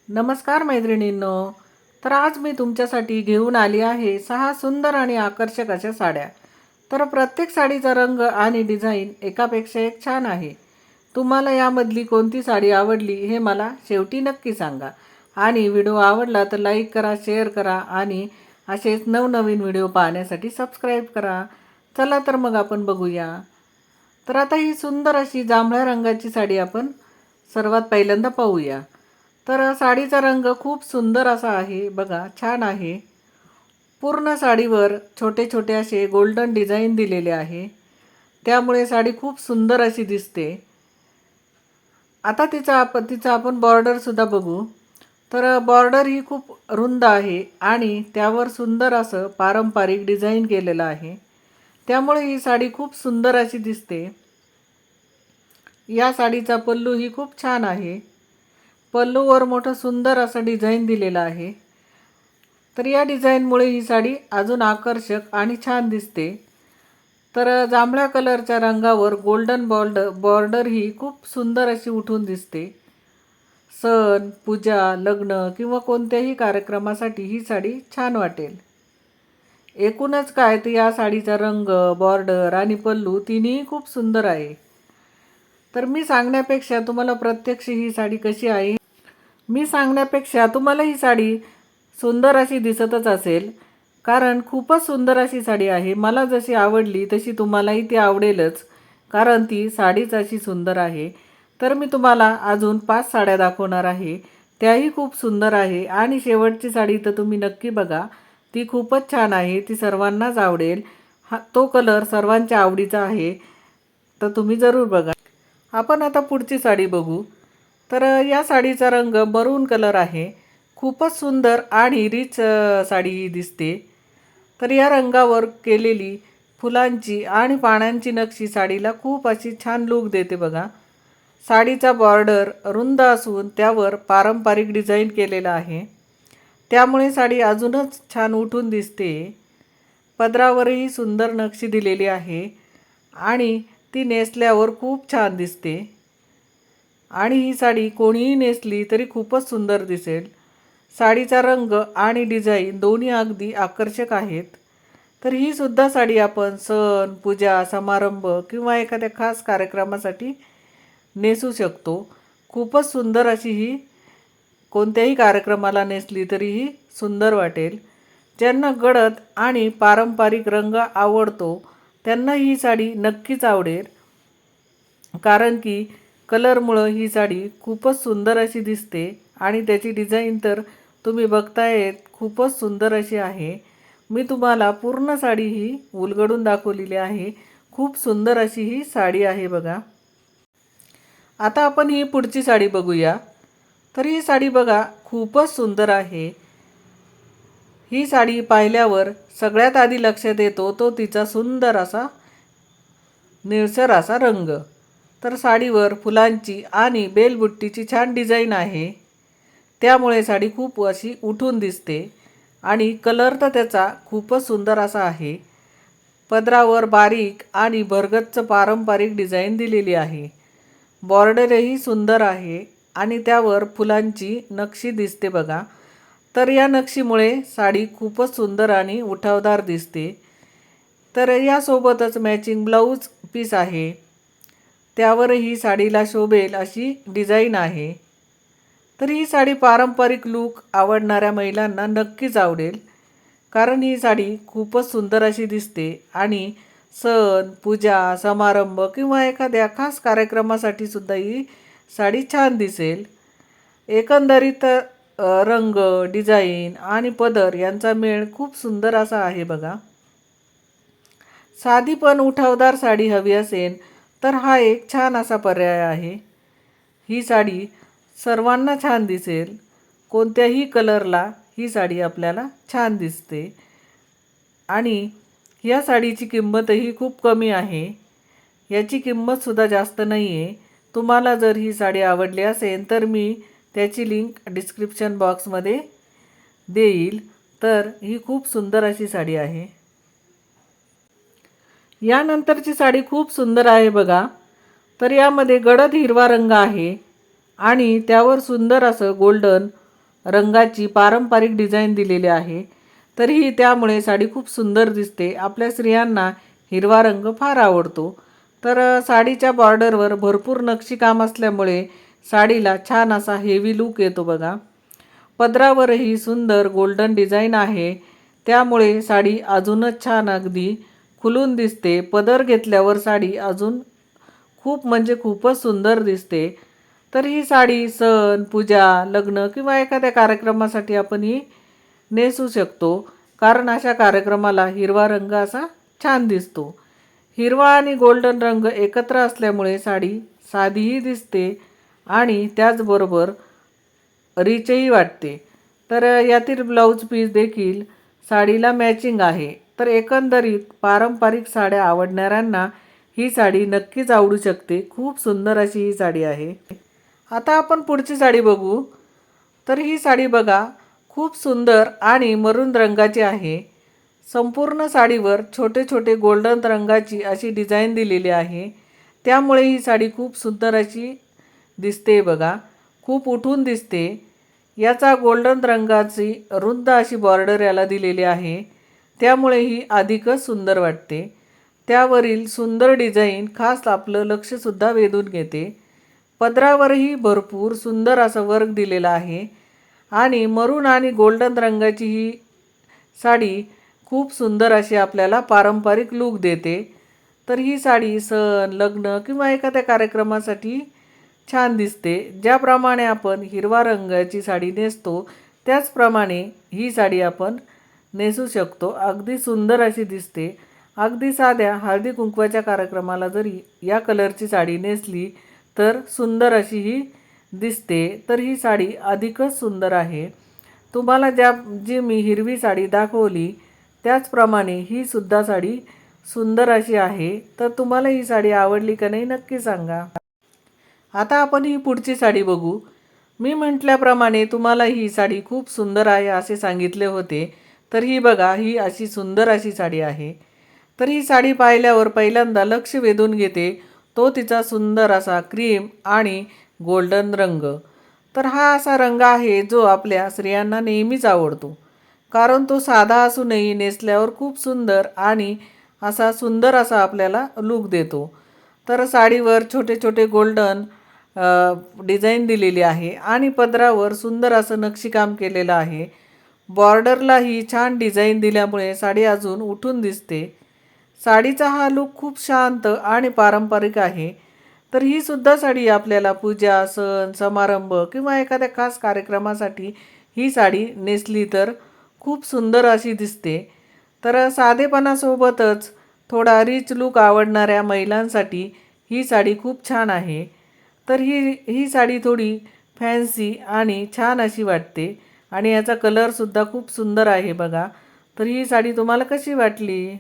नमस्कार मैत्रिणींनो. तर आज मी तुमच्यासाठी घेऊन आली आहे 6 सुंदर आणि आकर्षक अशा साड्या. तर प्रत्येक साडीचा रंग आणि डिझाईन एकापेक्षा एक छान आहे. तुम्हाला यामधली कोणती साडी आवडली हे मला शेवटी नक्की सांगा. आणि व्हिडिओ आवडला तर लाईक करा, शेअर करा आणि असेच नवनवीन व्हिडिओ पाहण्यासाठी सबस्क्राईब करा. चला तर मग आपण बघूया. तर आता ही सुंदर अशी जांभळ्या रंगाची साडी आपण सर्वात पहिल्यांदा पाहूया. तर साडीचा रंग खूप सुंदर असा आहे बघा, छान आहे. पूर्ण साडीवर छोटे छोटे असे गोल्डन डिझाईन दिलेले आहे, त्यामुळे साडी खूप सुंदर अशी दिसते. आता तिचा आपण बॉर्डरसुद्धा बघू. तर बॉर्डर ही खूप रुंद आहे आणि त्यावर सुंदर असं पारंपरिक डिझाईन केलेलं आहे, त्यामुळे ही साडी खूप सुंदर अशी दिसते. या साडीचा पल्लू ही खूप छान आहे. पल्लूवर मोठं सुंदर असं डिझाईन दिलेलं आहे. तर या डिझाईनमुळे ही साडी अजून आकर्षक आणि छान दिसते. तर जांभळ्या कलरच्या रंगावर गोल्डन बॉर्डर ही खूप सुंदर अशी उठून दिसते. सण, पूजा, लग्न किंवा कोणत्याही कार्यक्रमासाठी ही साडी छान वाटेल. एकूणच काय तर या साडीचा रंग, बॉर्डर आणि पल्लू तिन्ही खूप सुंदर आहे. तर मी सांगण्यापेक्षा तुम्हाला प्रत्यक्ष ही साडी कशी आहे मी सांगण्यापेक्षा तुम्हाला ही साडी सुंदर अशी दिसतच असेल, कारण खूपच सुंदर अशी साडी आहे. मला जशी आवडली तशी तुम्हालाही ती आवडेलच, कारण ती साडीच अशी सुंदर आहे. तर मी तुम्हाला अजून 5 साड्या दाखवणार आहे, त्याही खूप सुंदर आहे. आणि शेवटची साडी तर तुम्ही नक्की बघा, ती खूपच छान आहे, ती सर्वांनाच आवडेल. तो कलर सर्वांच्या आवडीचा आहे, तर तुम्ही जरूर बघा. आपण आता पुढची साडी बघू. तर या साडीचा रंग मरून कलर आहे. खूपच सुंदर आणि रिच साडी ही दिसते. तर या रंगावर केलेली फुलांची आणि पानांची नक्षी साडीला खूप अशी छान लूक देते बघा. साडीचा बॉर्डर रुंद असून त्यावर पारंपरिक डिझाईन केलेला आहे, त्यामुळे साडी अजूनच छान उठून दिसते. पदरावरही सुंदर नक्षी दिलेली आहे आणि ती नेसल्यावर खूप छान दिसते. आणि ही साडी कोणीही नेसली तरी खूपच सुंदर दिसेल. साडीचा रंग आणि डिझाईन दोन्ही अगदी आकर्षक आहेत. तर ही सुद्धा साडी आपण सण, पूजा, समारंभ किंवा एखाद्या खास कार्यक्रमासाठी नेसू शकतो. खूपच सुंदर अशी ही कोणत्याही कार्यक्रमाला नेसली तरीही सुंदर वाटेल. ज्यांना गडद आणि पारंपरिक रंग आवडतो त्यांना ही साडी नक्कीच आवडेल, कारण की कलरमुळं ही साडी खूपच सुंदर अशी दिसते. आणि त्याची डिझाईन तर तुम्ही बघतायत, खूपच सुंदर अशी आहे. मी तुम्हाला पूर्ण साडी ही उलगडून दाखवलेली आहे. खूप सुंदर अशी ही साडी आहे बघा. आता आपण ही पुढची साडी बघूया. तर ही साडी बघा, खूपच सुंदर आहे. ही साडी पाहिल्यावर सगळ्यात आधी लक्षात येतो तो तिचा सुंदर असा निळसर असा रंग. तर साडीवर फुलांची आणि बेलबुट्टीची छान डिझाईन आहे, त्यामुळे साडी खूप अशी उठून दिसते. आणि कलर तर त्याचा खूपच सुंदर असा आहे. पदरावर बारीक आणि भरगच्च पारंपरिक डिझाईन दिलेली आहे. बॉर्डरही सुंदर आहे आणि त्यावर फुलांची नक्षी दिसते बघा. तर या नक्षीमुळे साडी खूपच सुंदर आणि उठावदार दिसते. तर यासोबतच मॅचिंग ब्लाऊज पीस आहे, त्यावरही साडीला शोभेल अशी डिझाईन आहे. तर ही साडी पारंपरिक लूक आवडणाऱ्या महिलांना नक्कीच आवडेल, कारण ही साडी खूपच सुंदर अशी दिसते आणि सण, पूजा, समारंभ किंवा एखाद्या खास कार्यक्रमासाठी सुद्धा ही साडी छान दिसेल. एकंदरीत रंग, डिझाईन आणि पदर यांचा मेळ खूप सुंदर असा आहे बघा. साधी पण उठावदार साडी हवी असेल तर हा एक छान असा पर्याय आहे. ही साडी सर्वांना छान दिसेल. कोणत्याही कलरला ही साडी आपल्याला छान दिसते. आणि या साडीची किंमतही खूप कमी आहे. याची किंमतसुद्धा जास्त नाही आहे. तुम्हाला जर ही साडी आवडली असेल तर मी त्याची लिंक डिस्क्रिप्शन बॉक्समध्ये देईल. तर ही खूप सुंदर अशी साडी आहे. यानंतरची साडी खूप सुंदर आहे बघा. तर यामध्ये गडद हिरवा रंग आहे आणि त्यावर सुंदर असं गोल्डन रंगाची पारंपरिक डिझाईन दिलेली आहे. तरीही त्यामुळे साडी खूप सुंदर दिसते. आपल्या स्त्रियांना हिरवा रंग फार आवडतो. तर साडीच्या बॉर्डरवर भरपूर नक्षीकाम असल्यामुळे साडीला छान असा हेवी लूक येतो बघा. पदरावरही सुंदर गोल्डन डिझाईन आहे. त्यामुळे साडी अजूनच छान अगदी खुलून दिसते. पदर घेतल्यावर साडी अजून खूप म्हणजे खूपच सुंदर दिसते. तर ही साडी सण, पूजा, लग्न किंवा एखाद्या कार्यक्रमासाठी आपण ही नेसू शकतो. कारण अशा कार्यक्रमाला हिरवा रंग असा छान दिसतो. हिरवा आणि गोल्डन रंग एकत्र असल्यामुळे साडी साधीही दिसते आणि त्याचबरोबर रिचही वाटते. तर यातील ब्लाऊज पीस देखील साडीला मॅचिंग आहे. तर एकंदरीत पारंपरिक साड्या आवडणाऱ्यांना ही साडी नक्कीच आवडू शकते. खूप सुंदर अशी ही साडी आहे. आता आपण पुढची साडी बघू. तर ही साडी बघा, खूप सुंदर आणि मरून रंगाची आहे. संपूर्ण साडीवर छोटे छोटे गोल्डन रंगाची अशी डिझाईन दिलेली आहे. त्यामुळे ही साडी खूप सुंदर अशी दिसते बघा. खूप उठून दिसते. याचा गोल्डन रंगाची रुंद अशी बॉर्डर याला दिलेली आहे. त्यामुळे ही अधिकच सुंदर वाटते. त्यावरील सुंदर डिझाईन खास आपलं लक्षसुद्धा वेधून घेते. पदरावरही भरपूर सुंदर असं वर्क दिलेलं आहे आणि मरून आणि गोल्डन रंगाची ही साडी खूप सुंदर अशी आपल्याला पारंपरिक लूक देते. तर ही साडी सण, लग्न किंवा एखाद्या कार्यक्रमासाठी छान दिसते. ज्याप्रमाणे आपण हिरवा रंगाची साडी नेसतो त्याचप्रमाणे ही साडी आपण नेसू शकतो. अगदी सुंदर अशी दिसते. अगदी साध्या हळदी कुंकवाच्या कार्यक्रमाला जरी या कलरची साडी नेसली तर सुंदर अशी ही दिसते. तर ही साडी अधिकच सुंदर आहे. तुम्हाला जी मी हिरवी साडी दाखवली त्याचप्रमाणे ही सुद्धा साडी सुंदर अशी आहे. तर तुम्हाला ही साडी आवडली का नाही नक्की सांगा. आता आपण ही पुढची साडी बघू. मी म्हटल्याप्रमाणे तुम्हाला ही साडी खूप सुंदर आहे असे सांगितले होते. तर ही बघा, ही अशी सुंदर अशी साडी आहे. तर ही साडी पाहिल्यावर पहिल्यांदा लक्ष वेधून घेते तो तिचा सुंदर असा क्रीम आणि गोल्डन रंग. तर हा असा रंग आहे जो आपल्या स्त्रियांना नेहमीच आवडतो. कारण तो साधा असूनही नेसल्यावर खूप सुंदर आणि असा सुंदर असा आपल्याला लूक देतो. तर साडीवर छोटे छोटे गोल्डन डिझाईन दिलेली आहे आणि पदरावर सुंदर असं नक्षीकाम केलेलं आहे. बॉर्डरलाही छान डिझाईन दिल्यामुळे साडी अजून उठून दिसते. साडीचा हा लूक खूप शांत आणि पारंपरिक आहे. तर ही सुद्धा साडी आपल्याला पूजा, सण, समारंभ किंवा एखाद्या खास कार्यक्रमासाठी ही साडी नेसली तर खूप सुंदर अशी दिसते. तर साधेपणासोबतच थोडा रिच लूक आवडणाऱ्या महिलांसाठी ही साडी खूप छान आहे. तर ही ही साडी थोडी फॅन्सी आणि छान अशी वाटते आणि याचा कलरसुद्धा खूप सुंदर आहे बघा. तर ही साडी तुम्हाला कशी वाटली?